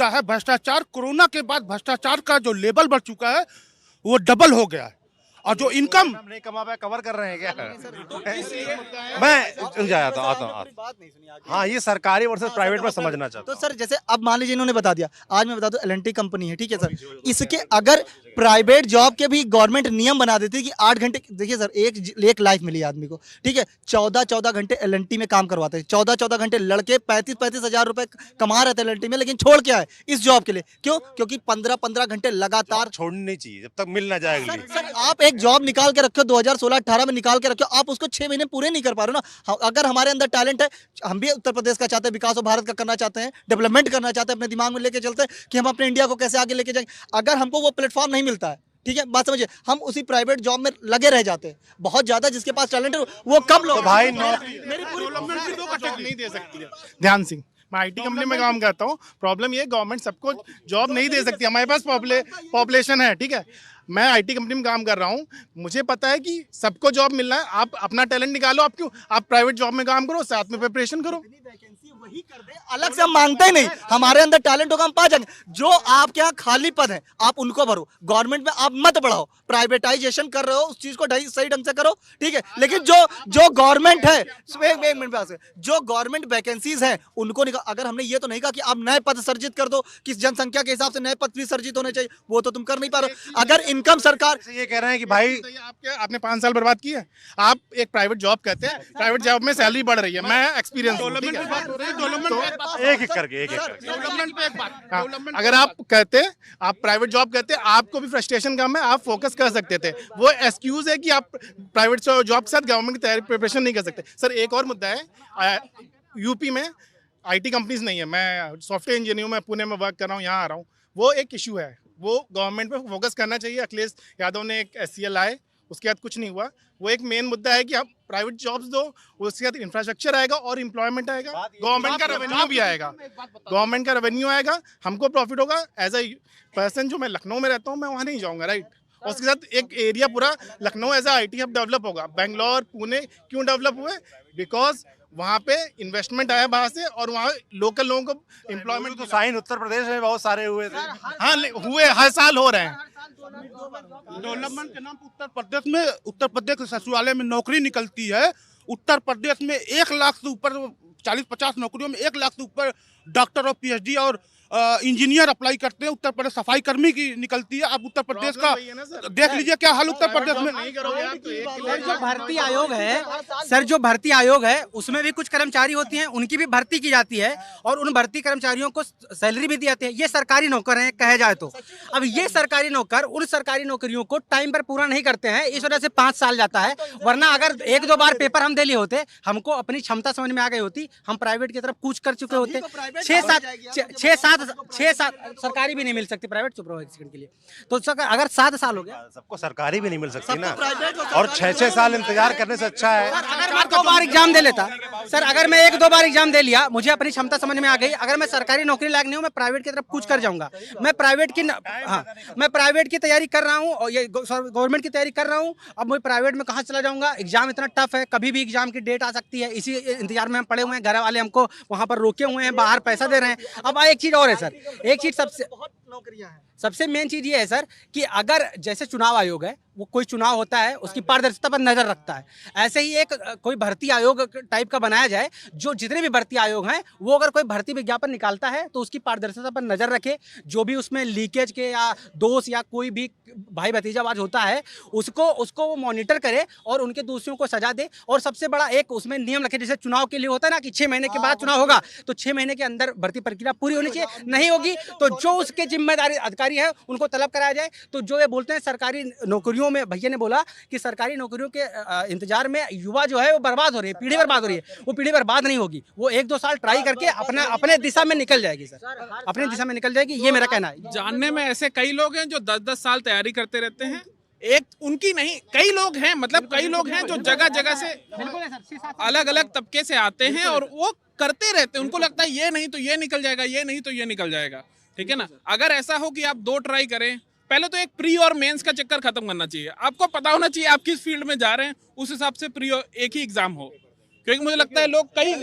मुद्दा है भ्रष्टाचार। कोरोना के बाद भ्रष्टाचार का जो लेवल बढ़ चुका है वो डबल हो गया है, और जो इनकम नहीं कमा पाया कवर कर रहे हैं क्या? मैं जाता हूँ। हाँ, ये सरकारी वर्सेस प्राइवेट में समझना चाहता तो सर जैसे अब मान लीजिए इन्होंने बता दिया, आज मैं बता दूं एल&टी कंपनी है, ठीक है सर, इसके अगर प्राइवेट जॉब के भी गवर्नमेंट नियम बना देती है कि 8 घंटे, देखिए सर एक लाइफ मिली आदमी को, ठीक है, 14-14 घंटे एल&टी में काम करवाते हैं, 14-14 घंटे लड़के 35-35 हजार रुपए कमा रहे थे एल&टी में, लेकिन छोड़ क्या है इस जॉब के लिए, क्यों? क्योंकि 15-15 घंटे लगातार छोड़नी नहीं चाहिए जब तक मिल ना जाए अगली। सर आप एक जॉब निकाल के रखो 2016-18 में निकाल के रखो, आप उसको 6 महीने पूरे नहीं कर पा रहे हो ना। अगर हमारे अंदर टैलेंट है, हम भी उत्तर प्रदेश का चाहते हैं, विकास और भारत का करना चाहते हैं, डेवलपमेंट करना चाहते हैं, अपने दिमाग में लेके चलते हैं कि हम अपने इंडिया को कैसे आगे लेके जाएंगे। अगर हमको वो प्लेटफॉर्म नहीं मिलता है, ठीक है, बात समझिए, हम उसी प्राइवेट जॉब में लगे रह जाते हैं। बहुत ज्यादा जिसके पास टैलेंट है वो कम लोग भाई मेरी पूरी नहीं दे सकती है। ध्यान सिंह, मैं आईटी कंपनी में काम करता हूँ। प्रॉब्लम ये गवर्नमेंट सबको जॉब नहीं दे सकती। हमारे पास पॉपुलेशन है, ठीक है, मैं आईटी कंपनी में काम कर रहा हूँ, मुझे पता है कि सबको जॉब मिलना है। आप अपना टैलेंट निकालो, आप क्यों आप प्राइवेट जॉब में काम करो, साथ में प्रिपरेशन करो। वही कर दे, अलग से हम मांगते ही नहीं, हमारे अंदर टैलेंट होगा हम पा जाएंगे। जो आपके यहाँ खाली पद है आप उनको भरो, गवर्नमेंट में आप मत बढ़ाओ। प्राइवेटाइजेशन कर रहे हो उस चीज को सही ढंग से करो, ठीक है, लेकिन जो गवर्नमेंट है, एक मिनट पास, जो गवर्नमेंट वैकेंसीज है उनको निकाल। अगर हमने ये तो नहीं कहा कि आप नए पद सर्जित कर दो, कि जनसंख्या के हिसाब से नए पद भी सर्जित होने चाहिए, वो तो तुम कर नहीं पा रहे हो। अगर इनकम सरकार ये कह रहे हैं कि भाई आपने 5 साल बर्बाद किए। आप एक प्राइवेट जॉब कहते हैं, प्राइवेट जॉब में सैलरी बढ़ रही है, मैं एक्सपीरियंस एक करके डेवलपमेंट पे एक बात, अगर आप कहते आप प्राइवेट जॉब कहते, आपको भी फ्रस्ट्रेशन कम है, आप फोकस कर सकते थे। वो एक्सक्यूज है कि आप प्राइवेट जॉब के साथ गवर्नमेंट की तैयारी प्रिपरेशन नहीं कर सकते। सर एक और मुद्दा है, यूपी में आईटी कंपनीज नहीं है। मैं सॉफ्टवेयर इंजीनियर हूँ, मैं पुणे में वर्क कर रहा हूँ, यहाँ आ रहा हूँ। वो एक इशू है, वो गवर्नमेंट पे फोकस करना चाहिए। अखिलेश यादव ने एक SCL लाए, उसके बाद कुछ नहीं हुआ। वो एक मेन मुद्दा है कि आप प्राइवेट जॉब्स दो, उसके बाद इंफ्रास्ट्रक्चर आएगा और एम्प्लॉयमेंट आएगा, गवर्नमेंट का रेवेन्यू भी आएगा, गवर्नमेंट का रेवेन्यू आएगा, हमको प्रॉफिट होगा। एज ए पर्सन जो मैं लखनऊ में रहता हूँ, मैं वहाँ नहीं जाऊँगा, राइट। और उसके साथ एक एरिया पूरा Lucknow as IT hub develop होगा। बेंगलोर, पुणे क्यों डेवलप हुए? बिकॉज वहाँ पे इन्वेस्टमेंट आया बाहर से, और वहाँ लोकल लोगों को एम्प्लॉयमेंट। तो साइन उत्तर प्रदेश में बहुत सारे हुए थे। हाँ हुए, हर साल हो रहे हैं। डेवलपमेंट के नाम उत्तर प्रदेश सचिवालय में नौकरी निकलती है। उत्तर प्रदेश में 1 लाख से ऊपर 40-50 नौकरियों में 1 लाख से ऊपर डॉक्टर और PhD और इंजीनियर अप्लाई करते हैं। उत्तर प्रदेश सफाई कर्मी की निकलती है। आप उत्तर प्रदेश का देख लीजिए क्या हाल उत्तर प्रदेश में। जो भर्ती आयोग है सर, जो भर्ती आयोग है उसमें भी कुछ कर्मचारी होती हैं, उनकी भी भर्ती की जाती है और उन भर्ती कर्मचारियों को सैलरी भी दी जाती है। ये सरकारी नौकर हैं कहे जाए तो। अब ये सरकारी नौकर उन सरकारी नौकरियों को टाइम पर पूरा नहीं करते हैं, इस वजह से 5 साल जाता है। वरना अगर 1-2 बार पेपर हम दे लिए होते, हमको अपनी क्षमता समझ में आ गई होती, हम प्राइवेट की तरफ कूच कर चुके होते। 6-7 सरकारी भी नहीं मिल सकती प्राइवेट सुपरवाइजर के लिए। तो अगर 7 साल हो गया, सबको सरकारी भी नहीं मिल सकती ना, और 6-6 साल इंतजार करने से अच्छा है। अगर मैं 2 बार एग्जाम दे लेता सर, अगर मैं 1-2 बार एग्जाम दे लिया, मुझे अपनी क्षमता समझ में आ गई, अगर मैं सरकारी नौकरी लायक नहीं हूँ, मैं प्राइवेट की तरफ कूच कर जाऊंगा। मैं प्राइवेट की तैयारी कर रहा हूँ और ये गवर्नमेंट की तैयारी कर रहा हूँ। अब मैं प्राइवेट में कहाँ चला जाऊंगा? एग्जाम इतना टफ है, कभी भी एग्जाम की डेट आ सकती है। इसी इंतजार में हम पड़े हुए हैं, घर वाले हमको वहाँ पर रोके हुए हैं, बाहर पैसा दे रहे हैं। अब एक चीज और है सर, एक चीज सबसे मेन चीज ये है सर कि अगर जैसे चुनाव आयोग है, वो कोई चुनाव होता है उसकी पारदर्शिता पर नजर रखता है, ऐसे ही एक कोई भर्ती आयोग टाइप का बनाया जाए, जो जितने भी भर्ती आयोग हैं वो अगर कोई भर्ती विज्ञापन निकालता है तो उसकी पारदर्शिता पर नजर रखे। जो भी उसमें लीकेज के या दोष या कोई भी भाई भतीजावाज होता है उसको वो मॉनिटर करे और उनके दोषियों को सजा दे। और सबसे बड़ा एक उसमें नियम रखे, जैसे चुनाव के लिए होता है ना कि 6 महीने के बाद चुनाव होगा, तो 6 महीने के अंदर भर्ती प्रक्रिया पूरी होनी चाहिए। नहीं होगी तो जो उसके जिम्मेदारी अधिकारी है उनको तलब कराया जाए। तो जो ये बोलते हैं सरकारी नौकरियों में, भैया ने बोला कि सरकारी नौकरियों के इंतजार में युवा जो है वो बर्बाद हो रही है, पीढ़ी बर्बाद हो रही है। वो पीढ़ी बर्बाद नहीं होगी, वो 1-2 साल ट्राई करके अपने दिशा में निकल जाएगी सर, अपनी दिशा में निकल जाएगी। ये मेरा कहना है। जानने में ऐसे कई लोग हैं जो 10-10 साल तैयारी करते रहते हैं। एक उनकी नहीं, कई लोग हैं, मतलब कई लोग हैं जो जगह जगह से अलग अलग तबके से आते हैं और वो करते रहते हैं। उनको लगता है ये नहीं तो ये निकल जाएगा, ये नहीं तो ये निकल जाएगा, ठीक है ना। अगर ऐसा हो कि आप 2 ट्राई करें, पहले तो एक प्री और मेंस का चक्कर खत्म करना चाहिए। आपको पता होना चाहिए आप किस फील्ड में जा रहे हैं, उस हिसाब से प्री एक ही एग्जाम हो, क्योंकि मुझे लगता है लोग कई